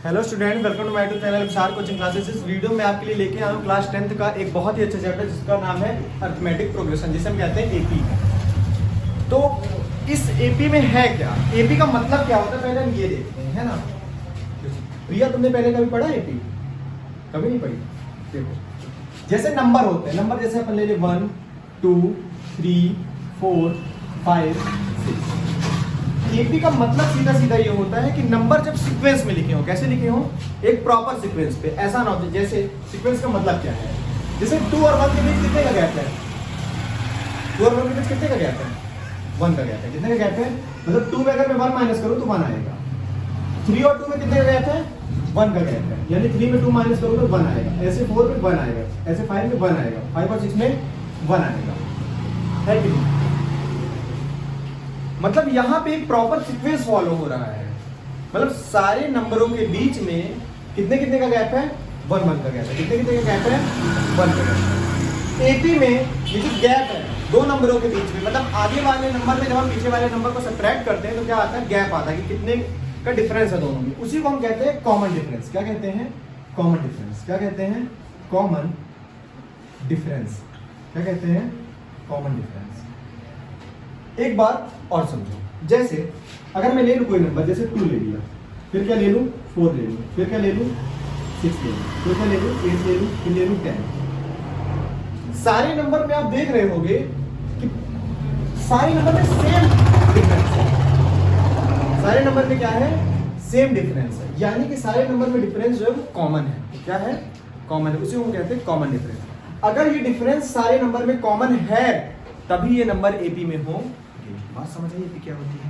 Hello student, welcome to my YouTube channel Vishal coaching classes. इस video में आपके लिए लेके आया हूँ क्लास 10th का एक बहुत ही अच्छा चैप्टर जिसका नाम है अरिथमेटिक प्रोग्रेशन, जिसे हम कहते हैं एपी। तो इस एपी में है क्या, एपी का मतलब क्या होता है, पहले हम ये देखते हैं, है ना। प्रिया, तुमने पहले कभी पढ़ा एपी? कभी नहीं पढ़ी? देखो, जैसे नंबर होते हैं, नंबर जैसे अपन ले ले 1 2 3 4 5 6। एपी का मतलब सीधा सीधा ये होता है कि नंबर जब सीक्वेंस में लिखे हो, कैसे लिखे हो, एक प्रॉपर सीक्वेंस पे, ऐसा ना हो जैसे सीक्वेंस का मतलब क्या है, जैसे 2 और 1 के बीच कितने का गैप है, 2 और 1 के बीच कितने का गैप है, 1 का गैप है। कितने का गैप है, मतलब 2 में अगर मैं 1 माइनस करूं तो 1 आएगा। 3 और 2 में कितने का गैप है, 1 का गैप है, यानी 3 में 2 माइनस करूं तो 1 आएगा। ऐसे 4 में 1 आएगा, ऐसे 5 में 1 आएगा, 5 और 6 में 1 आएगा, है कि नहीं। मतलब यहाँ पे एक प्रॉपर सीक्वेंस फॉलो हो रहा है, मतलब सारे नंबरों के बीच में कितने कितने का गैप है, 1 1 का गैप है। कितने कितने का गैप है, 1 का गैप। एपी में ये जो गैप है दो नंबरों के बीच में, मतलब आगे वाले नंबर में जब हम पीछे वाले नंबर को सब्ट्रैक्ट करते हैं तो क्या आता है, गैप आता है कि कितने का डिफरेंस है दोनों में। उसी को हम कहते हैं कॉमन डिफरेंस। क्या कहते हैं, कॉमन डिफरेंस। क्या कहते हैं, कॉमन डिफरेंस। क्या कहते हैं, कॉमन डिफरेंस। एक बात और समझो, जैसे अगर मैं ले लूं कोई नंबर, जैसे 2 ले लिया, फिर क्या ले लूं, 4 ले लूं, फिर क्या ले लूं, 6 ले लूं, फिर क्या ले लूं, 8 ले लूं, फिर ले लूं 10। सारे नंबर में आप देख रहे होंगे कि सारे नंबर में सेम डिफरेंस है। सारे नंबर में क्या है, सेम डिफरेंस है, यानी कि सारे नंबर में डिफरेंस जो है वो कॉमन है। क्या है, कॉमन है, उसे हम कहते हैं कॉमन डिफरेंस। अगर ये डिफरेंस सारे नंबर में कॉमन है तभी ये नंबर एपी में हो। बात समझ आई, एपी क्या होती है।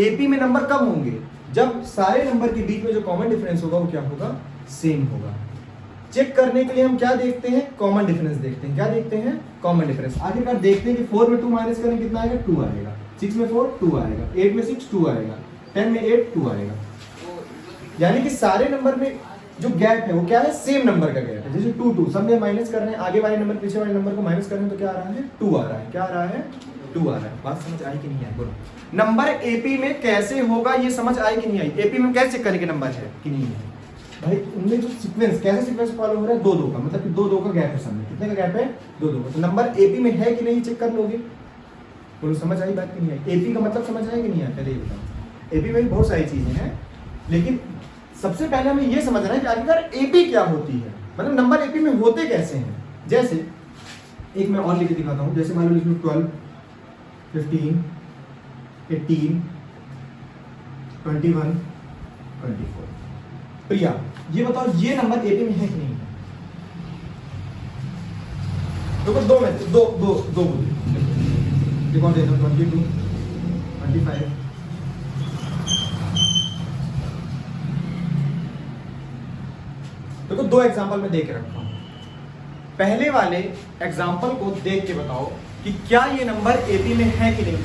एपी में नंबर कब होंगे, जब सारे नंबर के बीच में जो कॉमन डिफरेंस होगा वो क्या होगा, सेम होगा। चेक करने के लिए हम क्या देखते हैं, कॉमन डिफरेंस देखते हैं। क्या देखते हैं, कॉमन डिफरेंस। आखिरकार देखते हैं कि 4 में 2 माइनस करें कितना आएगा, 2 आएगा। 6 में 4 2 आएगा, 8 में 6 2 आएगा, 10 में 8 2 आएगा। यानी कि सारे नंबर में जो गैप है वो क्या है, सेम नंबर का गैप है। जैसे 2 2 सब में माइनस कर रहे हैं, आगे वाले नंबर पीछे वाले नंबर को माइनस कर रहे हैं तो क्या आ रहा है, 2 आ रहा है। क्या आ रहा है, 2 आ रहा है। बात समझ आई कि नहीं आई, बोलो। नंबर एपी में कैसे होगा ये समझ आई कि नहीं आई। एपी में कैसे चेक करेंगे नंबर है कि नहीं है भाई, उनमें जो सीक्वेंस, कैसे सीक्वेंस फॉलो हो रहा है, 2 2 का, मतलब कि 2 2 का गैप है सामने। कितने का गैप है, 2 2 का। तो नंबर एपी में है कि नहीं चेक कर लोगे। बोलो, समझ आई बात कि नहीं आई। एपी का मतलब समझ आया कि नहीं आया, पहले ये बताओ। एपी में बहुत सारी चीजें हैं, लेकिन सबसे पहले हमें ये समझना है कि आखिरकार एपी क्या होती है, मतलब नंबर एपी में होते कैसे हैं। जैसे एक मैं और लिख दिखाता हूं, जैसे मान लो इसमें 12 15 18 21 24। प्रिया, ये बताओ ये नंबर एपी में है कि नहीं है। देखो दो में दो दो दो बोलिए, कौन देता हूँ, 22 25। देखो दो एग्जांपल मैं दे के रखा हूं। पहले वाले एग्जांपल को देख के बताओ कि क्या ये नंबर एपी में है कि नहीं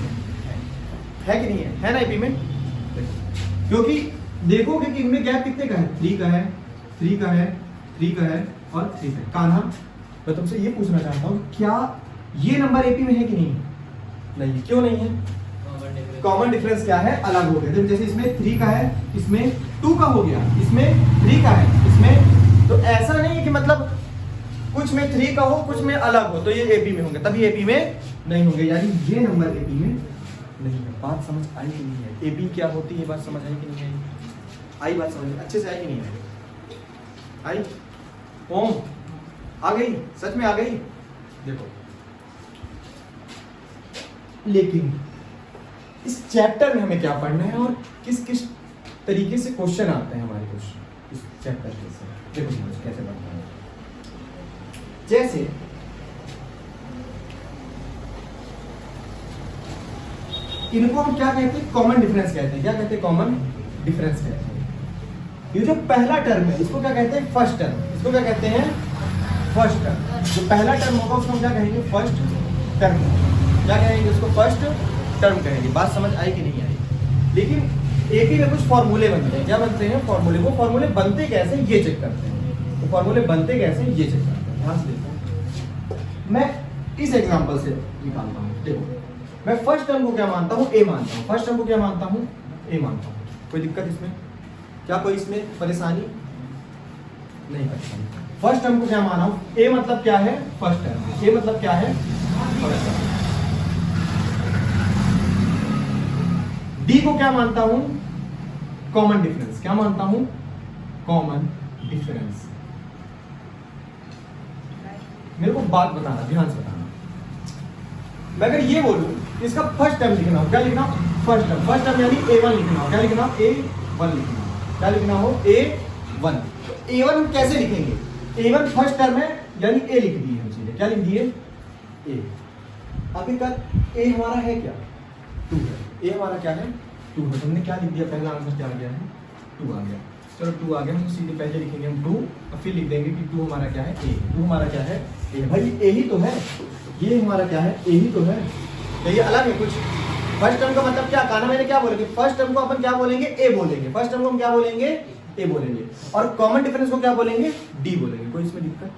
है कि नहीं है ना एपी में। क्योंकि देखोगे कि इनमें गैप कितने का है, 3 का है, 3 का है, 3 का है और 3 का है। कान्हा, मैं तुमसे ये पूछना चाहता हूं, क्या ये नंबर एपी में है कि नहीं, नहीं। क्यों नहीं है, कॉमन डिफरेंस क्या है, अलग हो गया। जैसे इसमें 3 का है, इसमें 2 का हो गया, इसमें 3 का है, इसमें, तो ऐसा नहीं है कि मतलब कुछ में 3 का हो कुछ में अलग हो तो ये एपी में होंगे, तभी एपी में नहीं होंगे, यानी ये नंबर एपी में नहीं है। बात समझ आई कि नहीं है, एपी क्या होती है, बात समझ आई कि नहीं आई बात समझ अच्छे से आई कि नहीं आई। ओम आ गई, सच में आ गई। देखो, लेकिन इस चैप्टर में हमें क्या पढ़ना है और किस किस तरीके से क्वेश्चन आते हैं हमारे क्वेश्चन इस चैप्टर से। देखो कैसे पढ़ना है। जैसे इनको हम क्या कहते हैं, कॉमन डिफरेंस कहते हैं। क्या कहते हैं, कॉमन डिफरेंस कहते हैं। ये जो पहला टर्म है इसको क्या कहते हैं, फर्स्ट टर्म। इसको क्या कहते हैं, फर्स्ट टर्म। जो पहला टर्म होगा उसको हम क्या कहेंगे, फर्स्ट टर्म। क्या कहेंगे, उसको फर्स्ट टर्म कहेंगे। बात समझ आई कि नहीं आई। लेकिन एपी में कुछ फॉर्मूले बनते हैं। क्या बनते हैं, फॉर्मूले। वो फॉर्मूले बनते कैसे ये चेक करते हैं। वो फॉर्मूले बनते कैसे ये चेक करते हैं। ध्यान से देखो, मैं इस एग्जांपल से निकालता हूँ। देखो, मैं फर्स्ट टर्म को क्या मानता हूँ, ए मानता हूँ। फर्स्ट टर्म को क्या मानता हूँ, ए मानता हूँ। कोई दिक्कत इसमें, क्या कोई इसमें परेशानी नहीं? परेशानी। फर्स्ट टर्म को क्या माना हूं? ए मतलब क्या है? First term. ए मतलब क्या है? First term. डी को क्या मानता हूं? Common difference. क्या मानता हूं? Common difference. मेरे को बात बताना, ध्यान से बताना। मैं अगर ये बोलूं इसका फर्स्ट टर्म लिखना हो, क्या लिखना हो? First term. फर्स्ट टर्म यानी A1 लिखना हो। क्या लिखना हो? A1 लिखना हो। क्या लिखना हो? A1। तो A1 हम कैसे लिखेंगे? A1 फर्स्ट टर्म है यानी A लिख दिए हम सीधे। क्या लिख दिए? A। अभी तक A हमारा है क्या? 2 है। A हमारा क्या है? 2 है। तुमने क्या लिख दिया? पहला आंसर क्या आ गया है? 2 आ गया। चलो 2 आ गया, हम सीधे पहले लिखेंगे हम 2 और फिर लिख देंगे कि 2 हमारा क्या है? A। 2 हमारा क्या है? A। भाई A ही तो है, ये हमारा क्या है? A ही तो है। तो ये अलग है कुछ? फर्स्ट टर्म का मतलब क्या कहना? मैंने क्या बोलेंगे? फर्स्ट टर्म को अपन क्या बोलेंगे? A बोलेंगे। फर्स्ट टर्म को हम क्या बोलेंगे? A बोलेंगे। और कॉमन डिफरेंस को क्या बोलेंगे? D बोलेंगे। कोई इसमें दिक्कत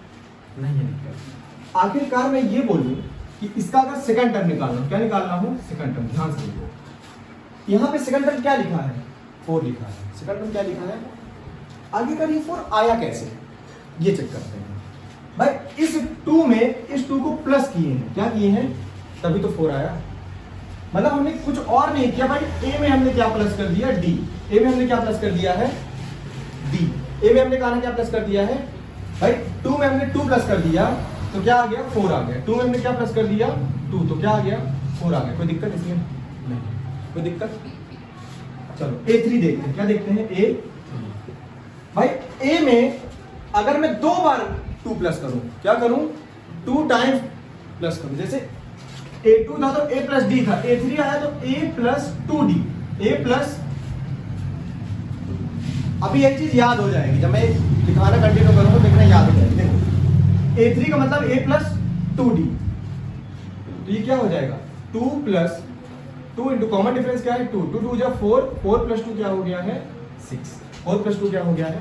नहीं है? दिक्कत। आखिरकार मैं ये बोलूं कि इसका अगर सेकंड टर्म निकालना हो, क्या निकालना हो? Second term. ध्यान से देखो, यहाँ पे सेकंड टर्म क्या लिखा है? 4 लिखा है। सेकंड टर्म क्या लिखा है? आगे का ये 4 आया कैसे, ये चेक करते हैं। भाई इस 2 में इस 2 को प्लस किए हैं। क्या किए हैं? तभी तो 4 आया। मतलब हमने कुछ और नहीं किया भाई। A में हमने क्या प्लस कर दिया? D। A में हमने क्या प्लस कर दिया है? D। A में हमने कहा क्या प्लस कर दिया है? भाई 2 में हमने 2 प्लस कर दिया तो क्या आ गया? 4 आ गया। 2 में हमने क्या प्लस कर दिया? 2, तो क्या आ गया? 4 आ गया। कोई दिक्कत इसमें नहीं? कोई दिक्कत? चलो A3 देखते हैं। क्या देखते हैं? A3। भाई A में अगर मैं 2 बार 2 प्लस करूं, क्या करूं? 2 टाइम्स प्लस करूं। जैसे A2 था तो A प्लस D था, A3 आया तो A plus 2D। A plus, अभी एक चीज याद हो जाएगी जब मैं दिखाना कंटिन्यू करूंगा, देखना याद हो जाएगी। देखो A3 का मतलब A प्लस 2D, तो ये क्या हो जाएगा? 2 प्लस 2 इंटू कॉमन डिफरेंस क्या है? 2। 2 2 जा 4, 4 प्लस 2 क्या हो गया है? 6। 4 प्लस 2 क्या हो गया है?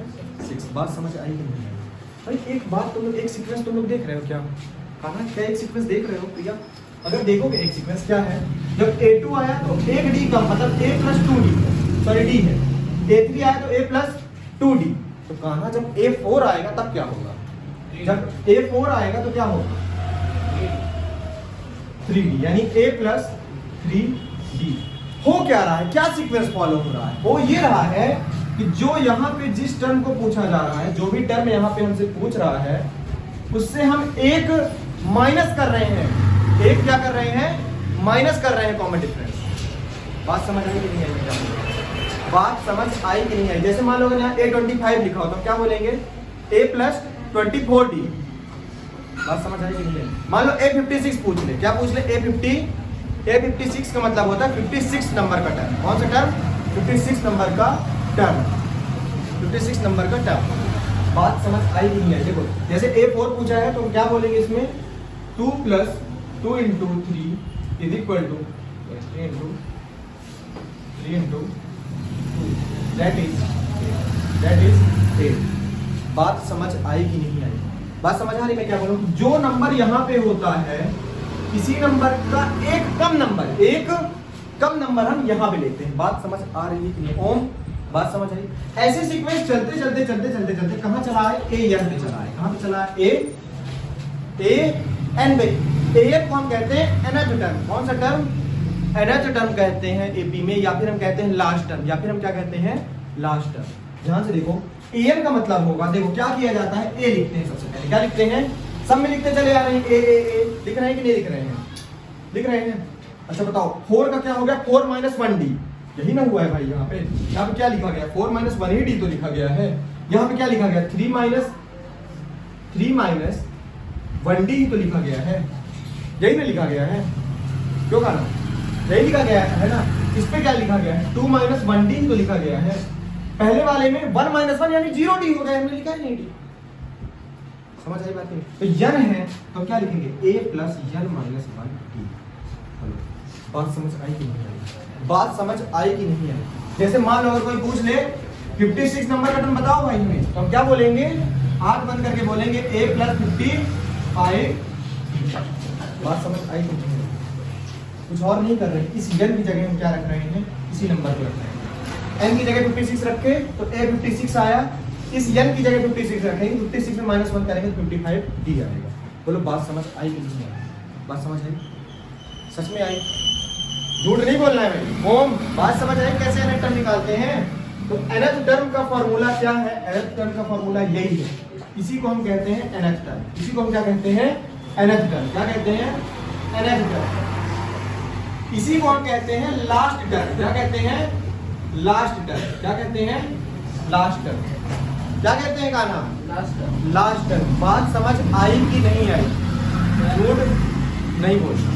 6। बात समझ आई कि नहीं आई? भाई एक बात तुम लोग, एक सीक्वेंस तुम लोग देख रहे हो क्या? कहा क्या एक सीक्वेंस देख रहे हो प्रिया? अगर देखोगे एक सीक्वेंस क्या है, जब A2 आया तो 1D का मतलब A plus 2D, sorry D है। A3 आया तो A प्लस 2D, तो कहा जब A4 आएगा तब क्या होगा? जब A4 आएगा तो क्या होगा? 3D, यानी A प्लस 3D। हो क्या रहा है? क्या सीक्वेंस फॉलो हो रहा है? वो ये रहा है कि जो यहाँ पे जिस टर्म को पूछा जा रहा है, जो भी टर्म यहाँ पे हमसे पूछ रहा है, उससे हम एक माइनस कर रहे हैं। एक क्या कर रहे हैं? माइनस कर रहे हैं कॉमन डिफरेंस। बात समझ आई कि नहीं आई? बात समझ आई कि नहीं आई? जैसे मान लो अगर यहाँ A25 लिखा हो तो क्या बोलेंगे? A plus 24D। बात समझ आई कि नहीं आई? मान लो A56 पूछ ले, क्या पूछ ले? A56 का मतलब होता है 56 नंबर का टर्म। कौन सा टर्म? 56 नंबर का टर्म। 56 नंबर का टर्म। बात समझ आई कि नहीं आई? देखो जैसे A4 पूछा है तो क्या बोलेंगे इसमें? 2 plus 2 into 3 is equal to 3 into 2, that is 8। बात समझ आई कि नहीं आई? बात समझ आ रही? मैं क्या बोलूं? जो नंबर यहाँ पे होता है, इसी नंबर का एक कम नंबर हम यहाँ पे लेते हैं। बात समझ आ रही है कि नहीं? ओम बात समझ आई? ऐसे सीक्वेंस चलते कहाँ चला है? AN पे चला है। कहाँ पे चला है? AN पे। AN को हम कहते हैं nth टर्म। कौन सा टर्म? nth टर्म कहते हैं AP में, या फिर हम कहते हैं लास्ट टर्म, या फिर हम क्या कहते हैं? Last term. ध्यान से देखो, AN का मतलब होगा, देखो क्या किया जाता है? A लिखते हैं सबसे पहले। क्या लिखते हैं? सब में लिखते चले आ रहे हैं A। लिख रहे हैं कि नहीं लिख रहे हैं? लिख रहे हैं। अच्छा बताओ 4 का क्या हो गया? 4 माइनस 1D। यही ना हुआ है भाई? यहाँ पे क्या लिखा गया? 4 माइनस 1D तो लिखा गया है। यहाँ पे क्या लिखा गया? 3 माइनस 1D ही तो लिखा गया है। यही ना लिखा गया है? क्यों कहा ना? यही लिखा गया है ना? इस पे क्या लिखा गया है? 2 माइनस 1D ही तो लिखा गया है। पहले वाले में 1 माइनस 1 यानी 0D हो गया, हमने लिखा है नहीं D। समझ आई बात नहीं? तो यन है तो क्या लिखेंगे? A plus N minus 1D। बात समझ आई कि नहीं आई? बात समझ आई कि नहीं आई? जैसे मान लो अगर कोई पूछ ले 56 नंबर का टर्म बताओ भाई हमें, तो हम क्या बोलेंगे? आंख बंद करके बोलेंगे A प्लस 55। बात समझ आई कि नहीं? कुछ और नहीं कर रहे हैं। इस यन की जगह हम क्या रख रहे हैं? इसी नंबर को रख रहे हैं। n की जगह 56 रखे तो a 56 आया, इस n की जगह 56 रखेंगे, 56 में -1 करेंगे तो 55 डी आएगा। बोलो बात समझ आई कि नहीं आई? बात समझ आई? सच में आई? झूठ नहीं बोलना है भाई। ओम बात समझ आई कैसे nth टर्म निकालते हैं? तो nth टर्म का फॉर्मूला क्या है? nth टर्म का फॉर्मूला यही है, इसी को हम कहते हैं nth टर्म। इसी को हम क्या कहते हैं? nth term. क्या कहते हैं? nth term. इसी को हम कहते हैं लास्ट टर्म। क्या कहते हैं? Last term. क्या कहते हैं? Last term. क्या कहते हैं का नाम? Last term. Last term. बात समझ आई कि नहीं आई? झूठ नहीं बोलना।